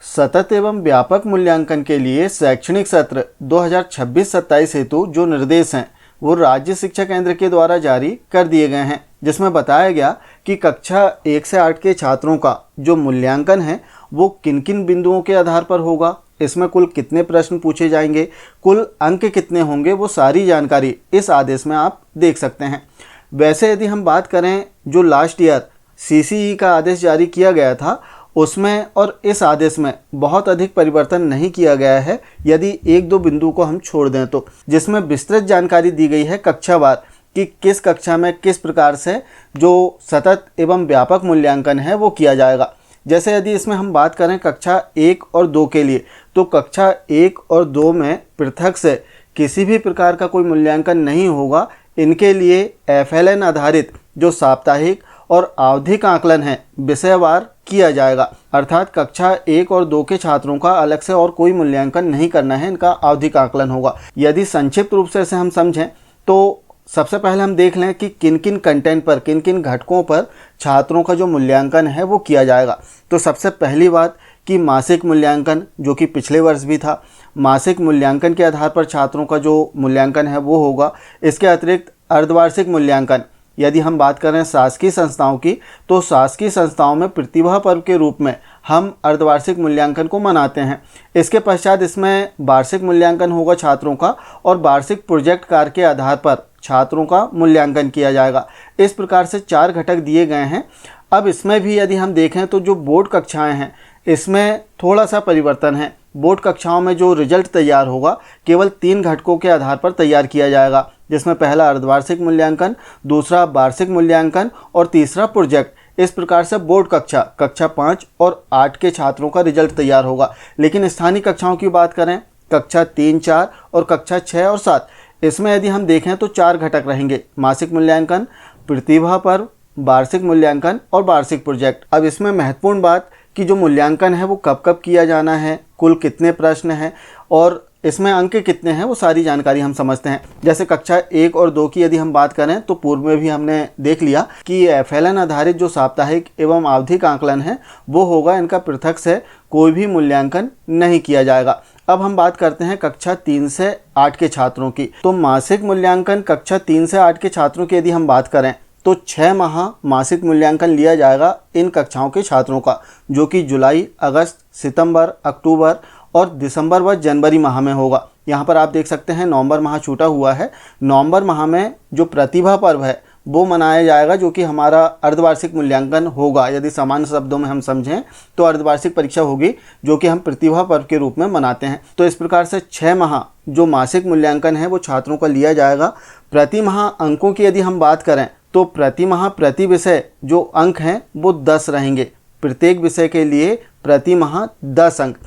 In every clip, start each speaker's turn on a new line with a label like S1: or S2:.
S1: सतत एवं व्यापक मूल्यांकन के लिए शैक्षणिक सत्र 2026-27 हेतु जो निर्देश हैं वो राज्य शिक्षा केंद्र के द्वारा जारी कर दिए गए हैं, जिसमें बताया गया कि कक्षा 1 से 8 के छात्रों का जो मूल्यांकन है वो किन किन बिंदुओं के आधार पर होगा, इसमें कुल कितने प्रश्न पूछे जाएंगे, कुल अंक कितने होंगे, वो सारी जानकारी इस आदेश में आप देख सकते हैं। वैसे यदि हम बात करें जो लास्ट ईयर CCE का आदेश जारी किया गया था उसमें और इस आदेश में बहुत अधिक परिवर्तन नहीं किया गया है, यदि एक दो बिंदु को हम छोड़ दें तो, जिसमें विस्तृत जानकारी दी गई है कक्षावार कि किस कक्षा में किस प्रकार से जो सतत एवं व्यापक मूल्यांकन है वो किया जाएगा। जैसे यदि इसमें हम बात करें कक्षा 1 और 2 के लिए, तो कक्षा 1 और 2 में पृथक से किसी भी प्रकार का कोई मूल्यांकन नहीं होगा। इनके लिए FLN आधारित जो साप्ताहिक और आवधिक आकलन है विषयवार किया जाएगा, अर्थात कक्षा 1 और 2 के छात्रों का अलग से और कोई मूल्यांकन नहीं करना है, इनका आवधिक आकलन होगा। यदि संक्षिप्त रूप से इसे हम समझें तो सबसे पहले हम देख लें कि किन किन कंटेंट पर, किन किन घटकों पर छात्रों का जो मूल्यांकन है वो किया जाएगा। तो सबसे पहली बात कि मासिक मूल्यांकन, जो कि पिछले वर्ष भी था, मासिक मूल्यांकन के आधार पर छात्रों का जो मूल्यांकन है वो होगा। इसके अतिरिक्त अर्धवार्षिक मूल्यांकन, यदि हम बात करें शासकीय संस्थाओं की, तो शासकीय संस्थाओं में प्रतिभा पर्व के रूप में हम अर्धवार्षिक मूल्यांकन को मनाते हैं। इसके पश्चात इसमें वार्षिक मूल्यांकन होगा छात्रों का, और वार्षिक प्रोजेक्ट कार्य के आधार पर छात्रों का मूल्यांकन किया जाएगा। इस प्रकार से 4 घटक दिए गए हैं। अब इसमें भी यदि हम देखें तो जो बोर्ड कक्षाएं हैं इसमें थोड़ा सा परिवर्तन है। बोर्ड कक्षाओं में जो रिजल्ट तैयार होगा केवल 3 घटकों के आधार पर तैयार किया जाएगा, जिसमें पहला अर्धवार्षिक मूल्यांकन, दूसरा वार्षिक मूल्यांकन और तीसरा प्रोजेक्ट। इस प्रकार से बोर्ड कक्षा 5 और 8 के छात्रों का रिजल्ट तैयार होगा। लेकिन स्थानीय कक्षाओं की बात करें, कक्षा 3, 4 और कक्षा 6 और 7, इसमें यदि हम देखें तो 4 घटक रहेंगे: मासिक मूल्यांकन, प्रतिभा पर्व, वार्षिक मूल्यांकन और वार्षिक प्रोजेक्ट। अब इसमें महत्वपूर्ण बात कि जो मूल्यांकन है वो कब कब किया जाना है, कुल कितने प्रश्न हैं और इसमें अंक कितने हैं, वो सारी जानकारी हम समझते हैं। जैसे कक्षा 1 और 2 की यदि हम बात करें तो पूर्व में भी हमने देख लिया कि FLN आधारित जो साप्ताहिक एवं आवधिक आकलन है वो होगा, इनका पृथक से कोई भी मूल्यांकन नहीं किया जाएगा। अब हम बात करते हैं कक्षा 3 से 8 के छात्रों की। तो मासिक मूल्यांकन कक्षा 3 से 8 के छात्रों की यदि हम बात करें तो 6 माह मासिक मूल्यांकन लिया जाएगा इन कक्षाओं के छात्रों का, जो कि जुलाई, अगस्त, सितंबर, अक्टूबर और दिसंबर व जनवरी माह में होगा। यहाँ पर आप देख सकते हैं नवंबर माह छूटा हुआ है। नवंबर माह में जो प्रतिभा पर्व है वो मनाया जाएगा, जो कि हमारा अर्धवार्षिक मूल्यांकन होगा। यदि सामान्य शब्दों में हम समझें तो अर्धवार्षिक परीक्षा होगी, जो कि हम प्रतिभा पर्व के रूप में मनाते हैं। तो इस प्रकार से 6 माह जो मासिक मूल्यांकन है वो छात्रों का लिया जाएगा। प्रति माह अंकों की यदि हम बात करें तो प्रति माह प्रति विषय जो अंक हैं वो 10 रहेंगे। प्रत्येक विषय के लिए प्रति माह 10 अंक।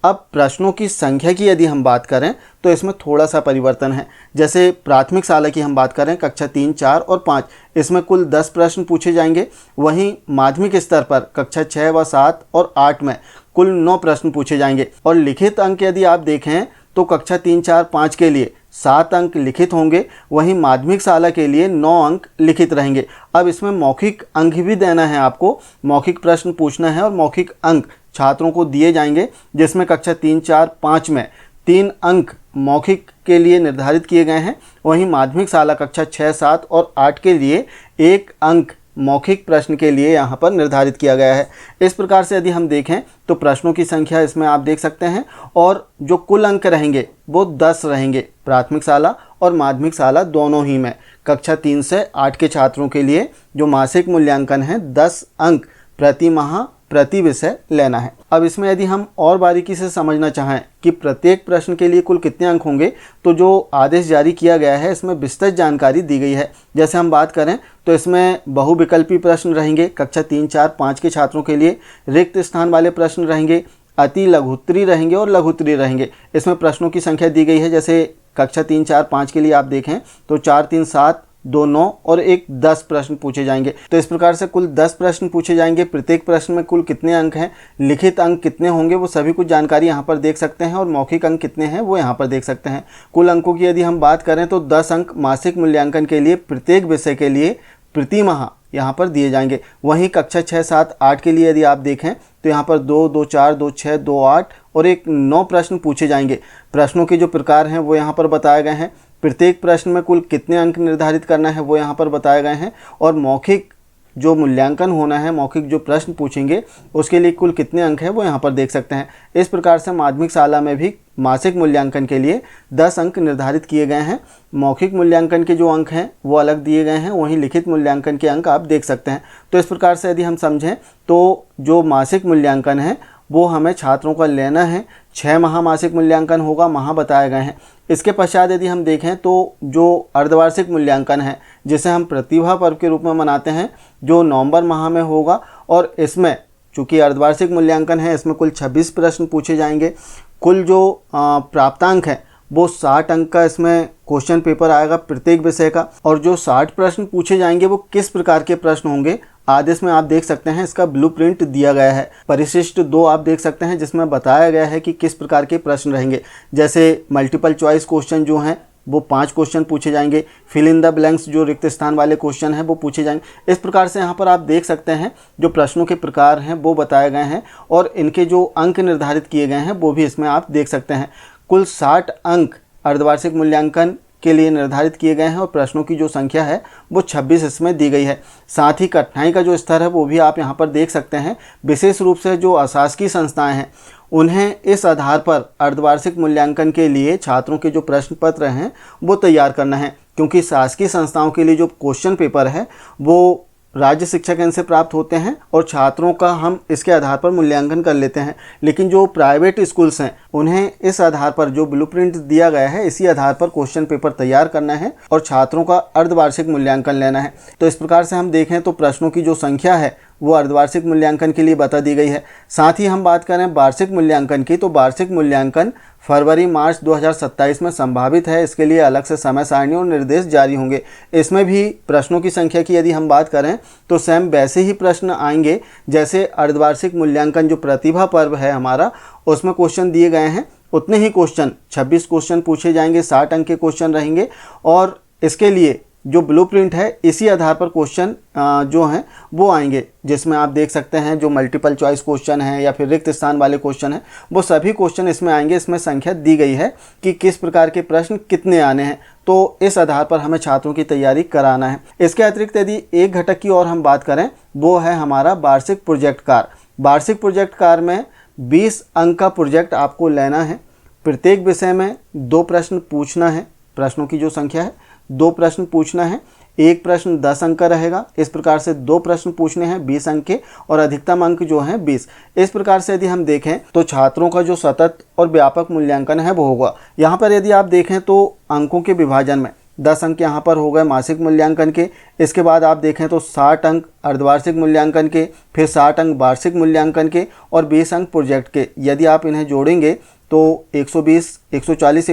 S1: अब प्रश्नों की संख्या की यदि हम बात करें तो इसमें थोड़ा सा परिवर्तन है। जैसे प्राथमिक शाला की हम बात करें, कक्षा 3, 4 और 5, इसमें कुल 10 प्रश्न पूछे जाएंगे। वहीं माध्यमिक स्तर पर कक्षा 6 व 7 और 8 में कुल 9 प्रश्न पूछे जाएंगे। और लिखित अंक यदि आप देखें तो कक्षा 3, 4, 5 के लिए 7 अंक लिखित होंगे, वहीं माध्यमिक शाला के लिए 9 अंक लिखित रहेंगे। अब इसमें मौखिक अंक भी देना है आपको, मौखिक प्रश्न पूछना है और मौखिक अंक छात्रों को दिए जाएंगे, जिसमें कक्षा 3, 4, 5 में 3 अंक मौखिक के लिए निर्धारित किए गए हैं। वहीं माध्यमिक शाला कक्षा 6, 7 और 8 के लिए 1 अंक मौखिक प्रश्न के लिए यहाँ पर निर्धारित किया गया है। इस प्रकार से यदि हम देखें तो प्रश्नों की संख्या इसमें आप देख सकते हैं, और जो कुल अंक रहेंगे वो 10 रहेंगे प्राथमिक शाला और माध्यमिक शाला दोनों ही में। कक्षा 3 से 8 के छात्रों के लिए जो मासिक मूल्यांकन है 10 अंक प्रति माह प्रति विषय लेना है। अब इसमें यदि हम और बारीकी से समझना चाहें कि प्रत्येक प्रश्न के लिए कुल कितने अंक होंगे, तो जो आदेश जारी किया गया है इसमें विस्तृत जानकारी दी गई है। जैसे हम बात करें तो इसमें बहुविकल्पी प्रश्न रहेंगे कक्षा 3, 4, 5 के छात्रों के लिए, रिक्त स्थान वाले प्रश्न रहेंगे, अति लघुत्तरी रहेंगे और लघुत्तरी रहेंगे। इसमें प्रश्नों की संख्या दी गई है। जैसे कक्षा 3, 4, 5 के लिए आप देखें तो 4, 3, 7, 2, 9 और 1, 10 प्रश्न पूछे जाएंगे। तो इस प्रकार से कुल 10 प्रश्न पूछे जाएंगे। प्रत्येक प्रश्न में कुल कितने अंक हैं, लिखित अंक कितने होंगे, वो सभी कुछ जानकारी यहाँ पर देख सकते हैं, और मौखिक अंक कितने हैं वो यहाँ पर देख सकते हैं। कुल अंकों की यदि हम बात करें तो 10 अंक मासिक मूल्यांकन के लिए प्रत्येक विषय के लिए प्रति माह यहाँ पर दिए जाएंगे। वहीं कक्षा 6, 7, 8 के लिए यदि आप देखें तो यहाँ पर 2, 2, 4, 2, 6, 2, 8 और एक 9 प्रश्न पूछे जाएंगे। प्रश्नों के जो प्रकार हैं वो यहाँ पर बताए गए हैं। प्रत्येक प्रश्न में कुल कितने अंक निर्धारित करना है वो यहाँ पर बताए गए हैं। और मौखिक जो मूल्यांकन होना है, मौखिक जो प्रश्न पूछेंगे उसके लिए कुल कितने अंक है वो यहाँ पर देख सकते हैं। इस प्रकार से माध्यमिक शाला में भी मासिक मूल्यांकन के लिए 10 अंक निर्धारित किए गए हैं। मौखिक मूल्यांकन के जो अंक हैं वो अलग दिए गए हैं, वहीं लिखित मूल्यांकन के अंक आप देख सकते हैं। तो इस प्रकार से यदि हम समझें तो जो मासिक मूल्यांकन है वो हमें छात्रों का लेना है। 6 माह मासिक मूल्यांकन होगा, माह बताए गए हैं। इसके पश्चात यदि हम देखें तो जो अर्धवार्षिक मूल्यांकन है जिसे हम प्रतिभा पर्व के रूप में मनाते हैं, जो नवंबर माह में होगा। और इसमें चूँकि अर्धवार्षिक मूल्यांकन है, इसमें कुल 26 प्रश्न पूछे जाएंगे। कुल जो प्राप्तांक है वो 60 अंक का इसमें क्वेश्चन पेपर आएगा प्रत्येक विषय का। और जो 60 प्रश्न पूछे जाएंगे वो किस प्रकार के प्रश्न होंगे, आदेश में आप देख सकते हैं इसका ब्लूप्रिंट दिया गया है। परिशिष्ट 2 आप देख सकते हैं जिसमें बताया गया है कि किस प्रकार के प्रश्न रहेंगे। जैसे मल्टीपल चॉइस क्वेश्चन जो हैं वो 5 क्वेश्चन पूछे जाएंगे। फिल इन द ब्लैंक्स जो रिक्त स्थान वाले क्वेश्चन हैं वो पूछे जाएंगे। इस प्रकार से यहाँ पर आप देख सकते हैं जो प्रश्नों के प्रकार हैं वो बताए गए हैं और इनके जो अंक निर्धारित किए गए हैं वो भी इसमें आप देख सकते हैं। कुल 60 अंक अर्धवार्षिक मूल्यांकन के लिए निर्धारित किए गए हैं और प्रश्नों की जो संख्या है वो 26 इसमें दी गई है। साथ ही कठिनाई का जो स्तर है वो भी आप यहाँ पर देख सकते हैं। विशेष रूप से जो अशासकीय संस्थाएं हैं उन्हें इस आधार पर अर्धवार्षिक मूल्यांकन के लिए छात्रों के जो प्रश्न पत्र हैं वो तैयार करना है, क्योंकि शासकीय संस्थाओं के लिए जो क्वेश्चन पेपर है वो राज्य शिक्षा केंद्र से प्राप्त होते हैं और छात्रों का हम इसके आधार पर मूल्यांकन कर लेते हैं। लेकिन जो प्राइवेट स्कूल्स हैं उन्हें इस आधार पर जो ब्लूप्रिंट दिया गया है इसी आधार पर क्वेश्चन पेपर तैयार करना है और छात्रों का अर्धवार्षिक मूल्यांकन लेना है। तो इस प्रकार से हम देखें तो प्रश्नों की जो संख्या है वो अर्धवार्षिक मूल्यांकन के लिए बता दी गई है। साथ ही हम बात करें वार्षिक मूल्यांकन की, तो वार्षिक मूल्यांकन फरवरी मार्च 2027 में संभावित है। इसके लिए अलग से समय सारणी और निर्देश जारी होंगे। इसमें भी प्रश्नों की संख्या की यदि हम बात करें तो सेम वैसे ही प्रश्न आएंगे जैसे अर्धवार्षिक मूल्यांकन जो प्रतिभा पर्व है हमारा उसमें क्वेश्चन दिए गए हैं, उतने ही क्वेश्चन 26 क्वेश्चन पूछे जाएंगे, 60 अंक के क्वेश्चन रहेंगे। और इसके लिए जो ब्लूप्रिंट है इसी आधार पर क्वेश्चन जो हैं वो आएंगे, जिसमें आप देख सकते हैं जो मल्टीपल चॉइस क्वेश्चन हैं या फिर रिक्त स्थान वाले क्वेश्चन हैं वो सभी क्वेश्चन इसमें आएंगे। इसमें संख्या दी गई है कि किस प्रकार के प्रश्न कितने आने हैं, तो इस आधार पर हमें छात्रों की तैयारी कराना है। इसके अतिरिक्त यदि एक घटक की और हम बात करें वो है हमारा वार्षिक प्रोजेक्ट कार्य। वार्षिक प्रोजेक्ट कार्य में 20 अंक का प्रोजेक्ट आपको लेना है। प्रत्येक विषय में 2 प्रश्न पूछना है। प्रश्नों की जो संख्या है 2 प्रश्न पूछना है। एक प्रश्न 10 अंक का रहेगा। इस प्रकार से 2 प्रश्न पूछने हैं 20 अंक के और अधिकतम अंक जो हैं 20। इस प्रकार से यदि हम देखें तो छात्रों का जो सतत और व्यापक मूल्यांकन है वो होगा। यहाँ पर यदि आप देखें तो अंकों के विभाजन में 10 अंक यहाँ पर हो गए मासिक मूल्यांकन के। इसके बाद आप देखें तो 60 अंक अर्धवार्षिक मूल्यांकन के, फिर 60 अंक वार्षिक मूल्यांकन के और 20 अंक प्रोजेक्ट के। यदि आप इन्हें जोड़ेंगे तो 120, 140,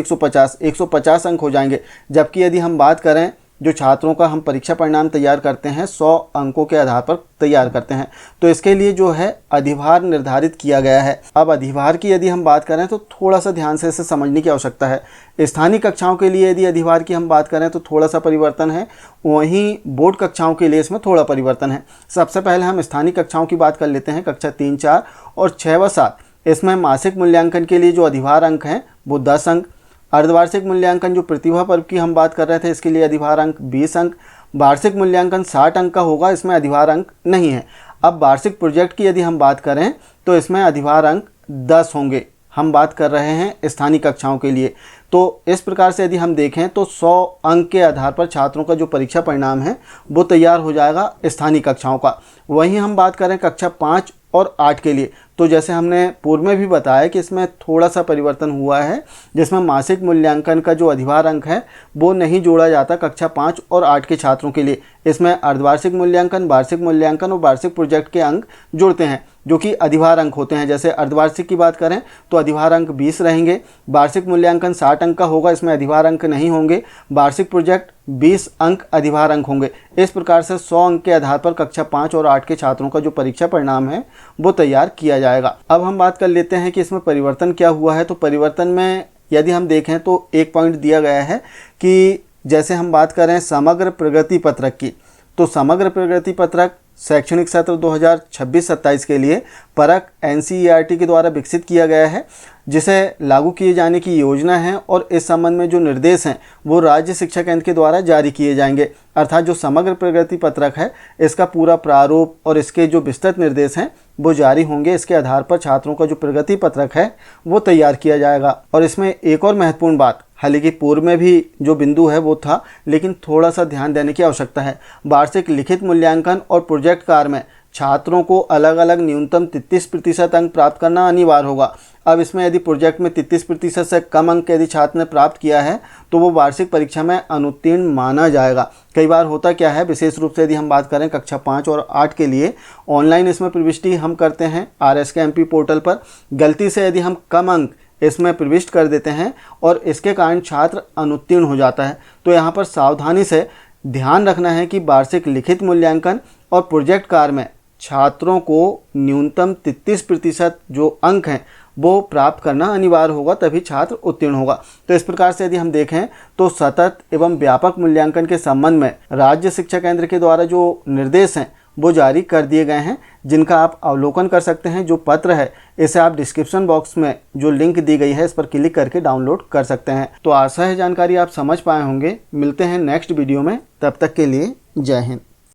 S1: 150 अंक हो जाएंगे। जबकि यदि हम बात करें जो छात्रों का हम परीक्षा परिणाम तैयार करते हैं 100 अंकों के आधार पर तैयार करते हैं, तो इसके लिए जो है अधिभार निर्धारित किया गया है। अब अधिभार की यदि हम बात करें तो थोड़ा सा ध्यान से इसे समझने की आवश्यकता है। स्थानीय कक्षाओं के लिए यदि अधिभार की हम बात करें तो थोड़ा सा परिवर्तन है, वहीं बोर्ड कक्षाओं के लिए इसमें थोड़ा परिवर्तन है। सबसे पहले हम स्थानीय कक्षाओं की बात कर लेते हैं। कक्षा 3, 4 और 6 व 7 इसमें मासिक मूल्यांकन के लिए जो अधिभार अंक हैं वो 10 अंक। अर्धवार्षिक मूल्यांकन जो प्रतिभा पर्व की हम बात कर रहे थे इसके लिए अधिभार अंक 20 अंक। वार्षिक मूल्यांकन 60 अंक का होगा, इसमें अधिभार अंक नहीं है। अब वार्षिक प्रोजेक्ट की यदि हम बात करें तो इसमें अधिभार अंक 10 होंगे। हम बात कर रहे हैं स्थानीय कक्षाओं के लिए। तो इस प्रकार से यदि हम देखें तो 100 अंक के आधार पर छात्रों का जो परीक्षा परिणाम है वो तैयार हो जाएगा स्थानीय कक्षाओं का। वहीं हम बात करें कक्षा 5 और 8 के लिए, तो जैसे हमने पूर्व में भी बताया कि इसमें थोड़ा सा परिवर्तन हुआ है, जिसमें मासिक मूल्यांकन का जो अधिभार अंक है वो नहीं जोड़ा जाता कक्षा 5 और 8 के छात्रों के लिए। इसमें अर्धवार्षिक मूल्यांकन, वार्षिक मूल्यांकन और वार्षिक प्रोजेक्ट के अंक जुड़ते हैं जो कि अधिभार अंक होते हैं। जैसे अर्धवार्षिक की बात करें तो अधिभार अंक 20 रहेंगे। वार्षिक मूल्यांकन 60 अंक का होगा, इसमें अधिभार अंक नहीं होंगे। वार्षिक प्रोजेक्ट 20 अंक अधिभार अंक होंगे। इस प्रकार से 100 अंक के आधार पर कक्षा 5 और 8 के छात्रों का जो परीक्षा परिणाम है वो तैयार किया जाएगा। अब हम बात कर लेते हैं कि इसमें परिवर्तन क्या हुआ है। तो परिवर्तन में यदि हम देखें तो एक पॉइंट दिया गया है कि जैसे हम बात करें समग्र प्रगति पत्रक की, तो समग्र प्रगति पत्रक शैक्षणिक सत्र 2026-27 के लिए परख NCERT के द्वारा विकसित किया गया है, जिसे लागू किए जाने की योजना है और इस संबंध में जो निर्देश हैं वो राज्य शिक्षा केंद्र के द्वारा जारी किए जाएंगे। अर्थात जो समग्र प्रगति पत्रक है इसका पूरा प्रारूप और इसके जो विस्तृत निर्देश हैं वो जारी होंगे। इसके आधार पर छात्रों का जो प्रगति पत्रक है वो तैयार किया जाएगा। और इसमें एक और महत्वपूर्ण बात, हालांकि पूर्व में भी जो बिंदु है वो था, लेकिन थोड़ा सा ध्यान देने की आवश्यकता है। वार्षिक लिखित मूल्यांकन और प्रोजेक्ट कार्य में छात्रों को अलग अलग न्यूनतम 33% अंक प्राप्त करना अनिवार्य होगा। अब इसमें यदि प्रोजेक्ट में 33% से कम अंक यदि छात्र ने प्राप्त किया है तो वो वार्षिक परीक्षा में अनुत्तीर्ण माना जाएगा। कई बार होता क्या है, विशेष रूप से यदि हम बात करें कक्षा 5 और 8 के लिए, ऑनलाइन इसमें प्रविष्टि हम करते हैं RSKMP पोर्टल पर। गलती से यदि हम कम अंक इसमें प्रविष्ट कर देते हैं और इसके कारण छात्र अनुत्तीर्ण हो जाता है। तो यहाँ पर सावधानी से ध्यान रखना है कि वार्षिक लिखित मूल्यांकन और प्रोजेक्ट कार्य में छात्रों को न्यूनतम 33% जो अंक हैं वो प्राप्त करना अनिवार्य होगा, तभी छात्र उत्तीर्ण होगा। तो इस प्रकार से यदि हम देखें तो सतत एवं व्यापक मूल्यांकन के संबंध में राज्य शिक्षा केंद्र के द्वारा जो निर्देश हैं वो जारी कर दिए गए हैं, जिनका आप अवलोकन कर सकते हैं। जो पत्र है इसे आप डिस्क्रिप्शन बॉक्स में जो लिंक दी गई है इस पर क्लिक करके डाउनलोड कर सकते हैं। तो आशा है जानकारी आप समझ पाए होंगे। मिलते हैं नेक्स्ट वीडियो में, तब तक के लिए जय हिंद।